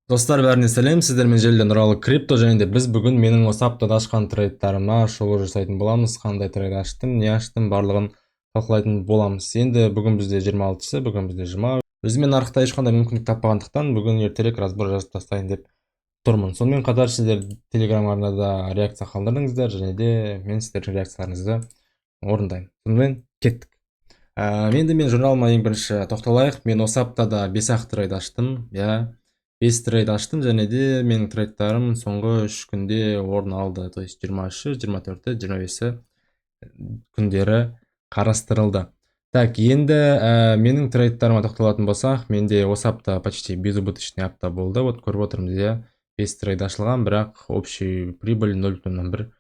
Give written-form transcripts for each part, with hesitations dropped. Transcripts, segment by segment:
Достар, бәріне сәлем, сіздермен желіден Нұралы крипто, және де біз бүгін менің осы аптада ашқан трейдтарыма шолу жасайтын боламыз. Қандай трейд аштым, не аштым, барлығын талқылайтын боламыз. Енді бүгін бізде 26-сы, бүгін бізде жұма. Өзіме нарықта ешқандай мүмкіндік таппағандықтан бүгін ертерек разбор жазып тастайын деп тұрмын. Сонымен қатар сіздер телеграм арнада реакция қалдырдыңыздар, және де мен сіздердің реакцияларыңызды орындаймын. Сонымен кеттік. Енді мен журналыма ең бірінші тоқталайық. Мен осы аптада 5-ақ трейд аштым, 5 трейд аштым, және де менің трейдтарым соңғы 3 күнде орын алды. То есть 23-і, 24-і, 25-і күндері қарастырылды. Так, енді менің трейдтарыма тоқталатын болсақ, менде осы апта почти безубыточный апта болды. Вот көріп отырмыз, 5 трейд ашылған, бірақ общий прибыль 0,01%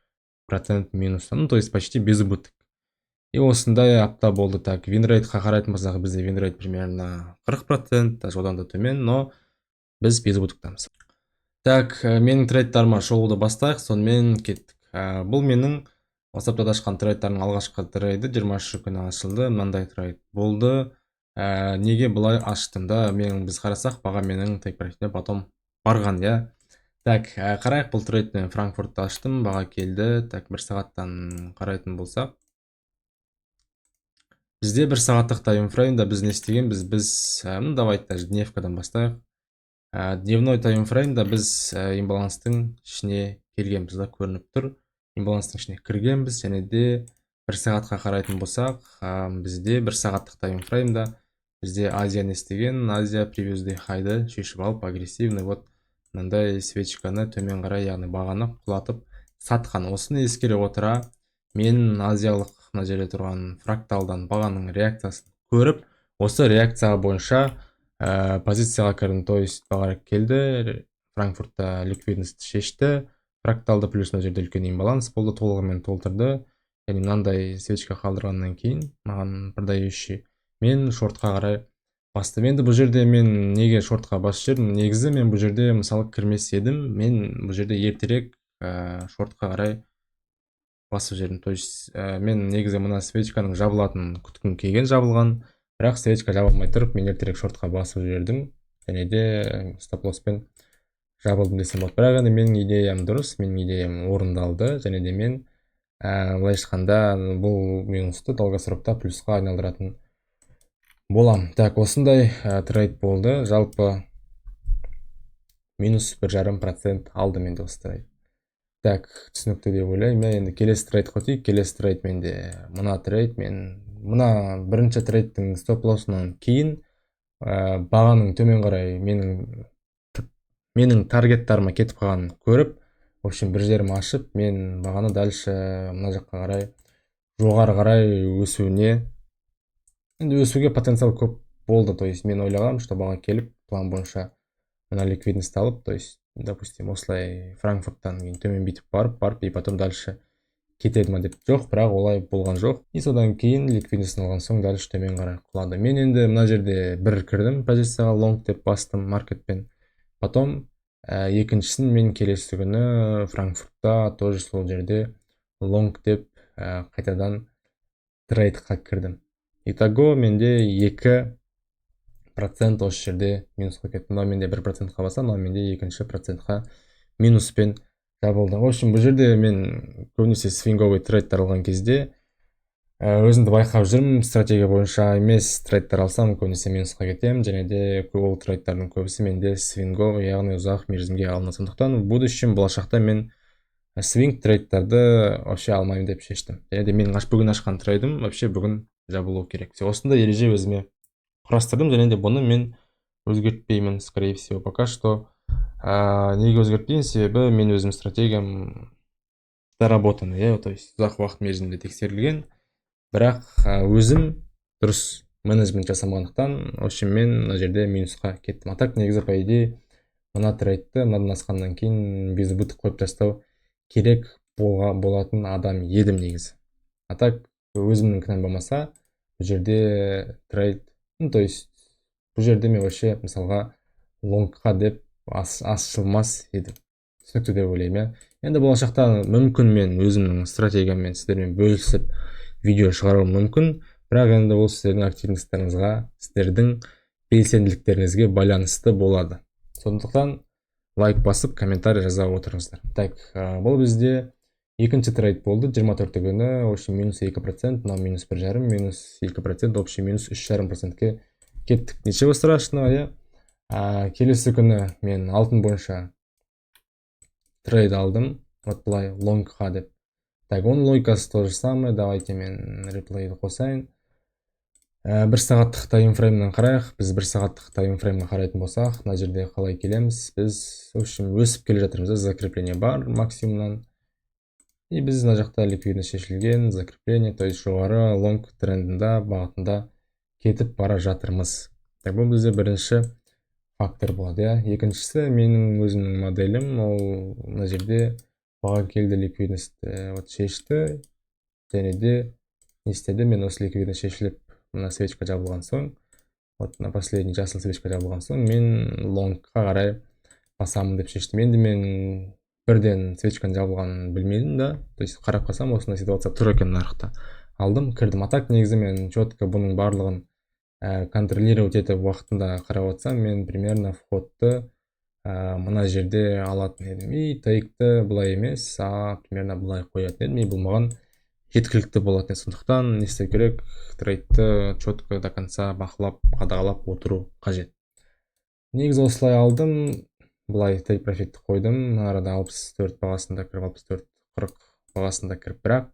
минуста. Ну, то есть почти безубыток. И осындай апта болды. Так, винрейтқа қарайтын болсақ, бізде винрейт примерно 40%, даже одан да төмен, но біз безубытоктамыз. Так, менің трейдтарыма шолуды бастайық, сонымен кеттік. Бұл менің осы аптада ашқан трейдтардың алғашқы трейді 23 күні ашылды. Мынандай трейд болды. Неге бұлай аштым да, біз қарасақ, баға менің тейк профитіне потом барған, Так, қарайық, бұл трейдті Франкфуртта аштым, баға келді. Так, бір сағаттан қарайтын болсақ, бізде бір сағаттық таймфреймда біз не істегенбіз, давайте даже дневкадан бастайық. Дневной таймфреймда біз имбаланстың ішіне келгенбіз, көрініп тұр. Имбаланстың ішіне кіргенбіз, және де бір сағатқа қарайтын болсақ, бізде бір сағаттық таймфреймда бізде Азия не істеген, Азия превьюзде хайды шешіп алып, агрессивный, вот мынандай свечканы төмен қарай, яғни бағаны құлатып сатқан. Осыны ескере отыра, мен азиялық мына жерде тұрған фракталдан бағаның реакциясын көріп, осы реакцияға бойынша позицияға кірдім. То есть баға келді, Франкфуртта ликвидность шешті, фракталды плюс мына жерде үлкен имбаланс болды, толығымен толтырды. Яғни мынандай свечка қалдырғаннан кейін маған продающий мен шортқа қарай бастым. Енді бұл жерде мен неге шортқа басып жүрдім? Негізі мен бұл жерде мысалы кірмес едім, мен бұл жерде ертерек шортқа қарай басып жүрдім. То есть мен негізі мына свечканың жабылатын күткім келген, жабылған, бірақ свечка жабылмай тұрып, мен ертерек шортқа басып жүрдім, және де стоп-лосспен жабылдым десем болады. Бірақ енді менің идеям дұрыс, менің идеям орындалды, және де мен былай айтқанда бұл минусты долгосрокта плюсқа айналдыратын болам. Так, осындай трейд болды. Жалпы минус 1,5% алды менде осы трейд. Так, түсінікті деп ойлаймын. Енді келесі трейд қотейік. Келесі трейд менде мына трейд. Мына бірінші трейдтің стоп-лоссынан кейін бағаның төмен қарай менің таргеттарыма кетіп қалғанын көріп, в общем, бір жерім ашып, мен бағаны дальше мына жаққа қарай, жоғары қарай өсуге потенциал көп болды. То есть мен ойлағам, что баға келіп, план бойынша мына ликвидность алып, то есть, допустим, осылай Франкфурттан кейін төмен бүйтіп барып, и потом дальше кетеді ма деп. Жоқ, бірақ олай болған жоқ. И содан кейін ликвидностьін алған соң дальше төмен қарай құлады. Мен енді мына жерде бір кірдім позицияға, лонг деп бастым маркетпен. Потом екіншісін мен келесі күні Франкфуртта тоже сол жерде лонг деп қайтадан трейдқа кірдім. Итого менде 2% осы жерде минусқа кетті. Мына менде 1%-қа баса, мына менде екінші процентқа минуспен жабылды. В общем, бұл жерде мен көбінесе свинговый трейдтар алған кезде өзімді байқап жүрмін, стратегия бойынша емес трейдтар алсам көбінесе минусқа кетемін, және де ол трейдтардың көбісі менде свинговый, яғни ұзақ мерзімге алынады. Сондықтан в будущем, болашақта мен свинг трейдтарды вообще алмаймын деп шештім. Және де менің бүгін ашқан трейдім вообще бүгін жабылу керек. Осындай ереже өзіме құрастырдым, және де бұны мен өзгертпеймін, скорее всего, пока что. Неге өзгертпеймін? Себебі мен өзім стратегиям доработаны, то есть ұзақ уақыт мерзімде тексерілген, бірақ өзім дұрыс менеджмент жасамағандықтан, в общем, мен мына жерде минусқа кеттім. А так негізі по идее мына трейдті мынадан асқаннан кейін безубыток қойып тастау керек болатын адам едім негізі. А так өзімнің кінәм болмаса, бұл жерде трейд, то есть бұл жерде мен вообще мысалға лонгқа деп ашылмас едім. Түсінікті деп ойлаймын. Енді болашақта мүмкін мен өзімнің стратегияммен сіздермен бөлісіп видео шығаруым мүмкін, бірақ енді ол сіздердің активностьтарыңызға, сіздердің белсенділіктеріңізге байланысты болады. Сондықтан лайк басып комментарий жаза отырыңыздар. Так, бұл бізде екінші трейд болды 24 күні, общий минус 2%, мынау минус 1,5, минус 2%, общий минус 3,5%-ке кеттік. Ничего страшного, я. Келесі күні мен алтын бойынша трейд алдым, вот былай лонгқа деп. Так, оның логикасы то же самое, давайте мен реплейді қосайын. 1 сағаттық таймфреймнен қарайық. Біз 1 сағаттық таймфреймнен қарайтын болсақ, мына жерде қалай келеміз? Біз, в общем, өсіп келе жатырмыз. Закрепление бар максимумнан. И біз мына жақта ликвидность шешілген, закрепление, то есть жоғары лонг трендінде бағытында кетіп бара жатырмыз. Так, бұл бізде бірінші фактор болады, екіншісі менің өзімнің моделім, ол мына жерде баға келді, ликвидность шешті, және де не істеді, мен осы ликвидность шешіліп мына свечка жабылған соң, вот на последний жасыл свечка жабылған соң, мен лонгқа қарай басамын деп шештім. Енді мен бірден свечканың жабылғанын білмедім да, то есть қарап қалсам осындай ситуация тұр екен нарықта. Алдым, кірдім. А так негізі мен четко бұның барлығын контролировать етіп уақытында қарап отырсам, мен примерно входты мына жерде алатын едім. И тейкті бұлай емес, примерно бұлай қоятын едім. И бұл маған жеткілікті болатын. Сондықтан не істеу керек? Трейдті четко до конца бақылап, қадағалап отыру қажет. Негізі осылай алдым, бұлай тейк профитті қойдым. Арада 64 бағасында кіріп, 64-40 бағасында кіріп, бірақ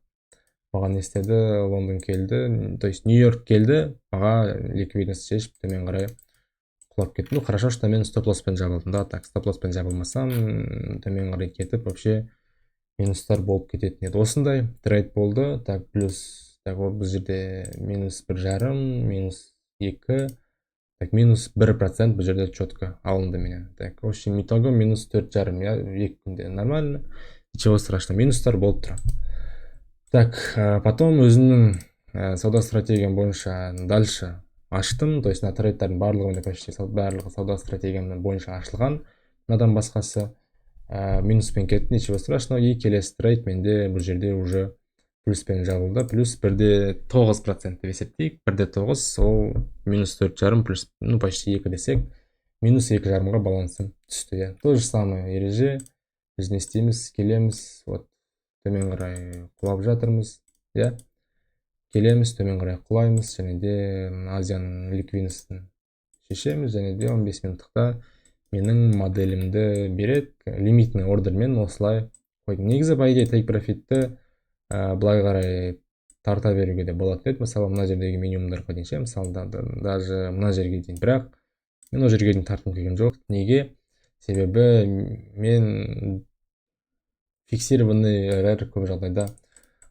маған не істеді? Лондон келді, то есть Нью-Йорк келді, баға ликвидность шешіп төмен қарай құлап кетті. Ну, хорошо, что мен стоп-лосспен жабылдым да. Так, стоп-лосспен жабылмасам, төмен қарай кетіп, вообще минустар болып кететін еді. Осындай трейд болды. Так, плюс, так, бұл жерде минус 1,5, минус 2, так, минус 1% бұл жерде четко алынды менен. Так, в общем, итого минус 4,5, я 2 күнде нормально, ничего страшного, минустар болып тұра. Так, потом өзімнің сауда стратегиям бойынша дальше аштым, то есть на трейдтардың барлығында почти барлығы сауда стратегиям бойынша ашылған. Мынадан басқасы минуспен кетті, ничего страшного. И келесі трейд менде бұл жерде уже плюспен жабылды. Плюс 1,9% деп есептейік. 1,9, ол минус 4,5 плюс, ну, почти 2 десек, минус 2,5-ға балансым түсті. То же самое ереже. Біз не істейміз, келеміз, вот төмен қарай құлап жатырмыз, келеміз, төмен қарай құлаймыз, және де Азияның ликвидностін шешеміз, және де 15 минуттықта менің моделімді береді, лимитный ордермен осылай қойдым. Негізі байге тейк профитті былай қарай тарта беруге де болатын еді. Мысалы, мына жердегі минимумдар қойдыңше, мысалы, даже мына жерге дейін, бірақ мен о жерге дейін тартқым келген жоқ. Неге? Себебі мен фиксированный RR көп жағдайда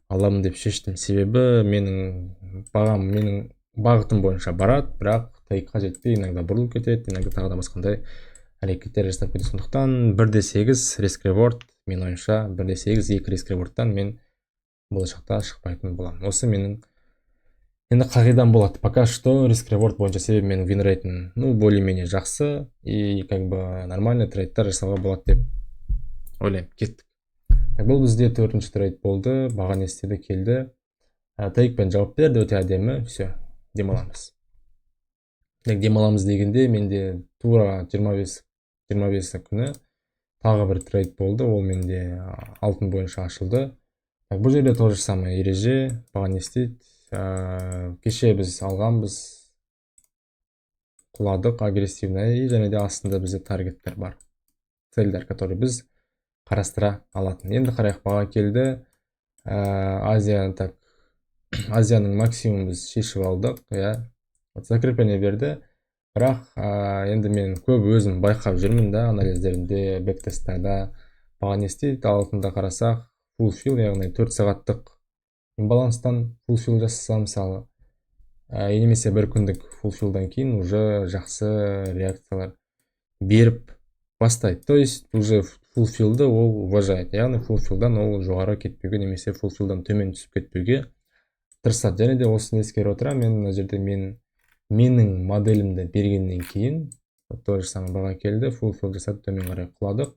аламын деп шештім. Себебі менің бағам менің бағытым бойынша барады, бірақ тейкқа жетпей, иногда бұрылып кетеді, иногда тағы да басқандай әрекеттер жасап кетеді. Сондықтан 1,8 риск реворд, мен ойымша 1,8 2 риск ревордтан мен болашақта шықпайтын боламын. Осы менің енді қағидам болады. Пока что риск реворд бойынша, себебі менің вин рейтім, ну, более-менее жақсы и как бы нормальный трейдтар жасауға болады деп ойлаймын. Кеттік. Бұл бізде 4-ші трейд болды, баға не істеді, келді, тейкпен жауап берді, өте әдемі, все, демаламыз. Демаламыз дегенде менде тура 25 күні тағы бір трейд болды, ол менде алтын бойынша ашылды. Бұл жерде то же самое ереже, баға не істейді, кеше біз алғанбыз, құладық агрессивный, және де астында бізде таргеттер бар, цельдер, который біз қарастыра алатын. Енді қарайық, баға келді, Азияның максимум біз шешіп алдық, закрепление берді, бірақ енді мен көп өзім байқап жүрмін да, анализдерінде, бэктесттарда баға не істейді. Алтында қарасақ, full-fill, яғни 4 сағаттық имбаланстан full-fill жасаса, мысалы, немесе бір күндік full-fillдан кейін уже жақсы реакциялар беріп бастайды. То есть уже full-fillді ол уважает, яғни full-fillдан ол жоғары кетпеуге, немесе full-fillдан төмен түсіп кетпеуге тырысады. Және де осыны ескере отыра, мен мына жерде менің моделімді бергеннен кейін то же самое баға келді, full-fill жасады, төмен қарай құладық,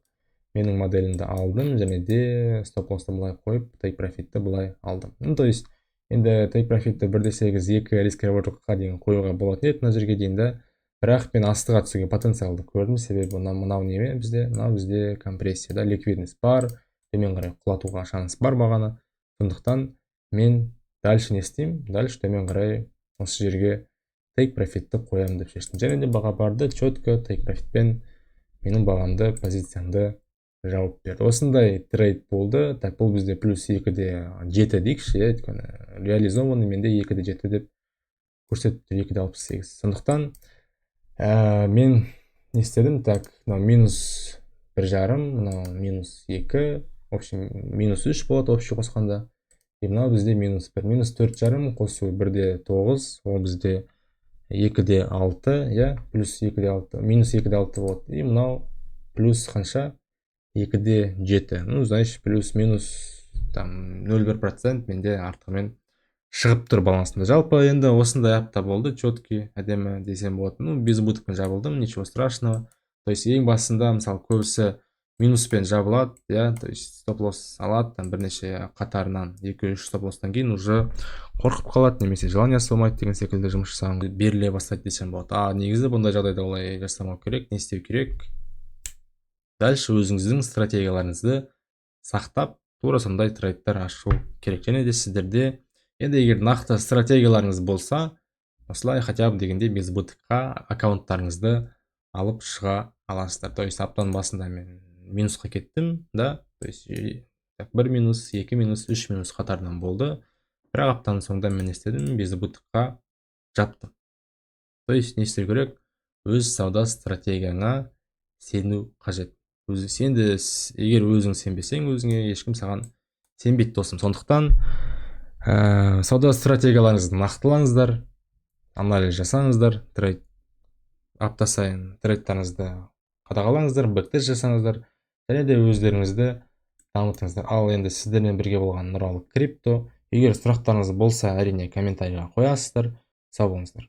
менің моделімді алдым, және де стоп-лоссты бұлай қойып, тейк профитті бұлай алдым. Ну, то есть енді тейк профитті 1,8 2 риск ревордқа дейін қоюға болатын еді, мына жерге дейін да, бірақ мен астыға түсуге потенциалды көрдім, себебі мынау неме бізде компрессияда ликвидность бар, төмен қарай құлатуға шанс бар бағаны. Сондықтан мен дальше не істеймін, дальше төмен қарай осы жерге take profitті қоямын деп шештім. Және де баға барды, четко take profitпен менің бағамды, позициямды жауып берді. Осындай трейд болды. Так, бұл бізде плюс 2,7 дейікші, өйткені реализованный менде 2,7 деп көрсетті, 2,68. Сондықтан мен не істедім? Так, минус 1,5, мынау минус 2, в общем минус 3 болады общий қосқанда. И мынау бізде минус 1, минус 4,5 қосу 1,9, ол бізде 2,6, плюс 2,6, минус 2,6 болады. И мынау плюс қанша? 2,7. Ну, значит, плюс-минус там 0,1% менде артығымен шығып тұр балансында. Жалпы енді осындай апта болды, четкий, әдемі десем болады. Ну, без убытокпен жабылдым, ничего страшного. То есть ең басында, мысалы, көбісі минуспен жабылады, то есть стоп-лосс алады, там бірнеше қатарынан 2-3 стоп-лосстан кейін уже қорқып қалады, немесе желаниясы болмайды деген секілді жұмыс жасаған беріле бастайды десем болады. Негізі бұндай жағдайда олай жасамау керек, не істеу керек? Дальше өзіңіздің стратегияларыңызды сақтап, тура сондай трейдтер ашу керек. Және де сіздерде енді егер нақты стратегияларыңыз болса, осылай хотя бы дегенде без убытокқа аккаунттарыңызды алып шыға аласыздар. То есть аптаның басында мен минусқа кеттім, да, то есть 1 минус, 2 минус, 3 минус қатарынан болды. Бірақ аптаның соңында мен істедім, без убытокқа жаптым. То есть не істеу керек? Өз сауда стратегияңа сену қажет. Сенді, егер өзің сенбесең, өзіңе ешкім саған сенбейді, досым. Сондықтан сауда стратегияларыңызды нақтылаңыздар, анализ жасаңыздар, апта сайын трейдтарыңызды қадағалаңыздар, бэктест жасаңыздар, және де өздеріңізді дамытыңыздар. Ал енді сіздермен бірге болған Нұралы крипто. Егер сұрақтарыңыз болса, әрине комментарийға қоясыздар. Сау болыңыздар.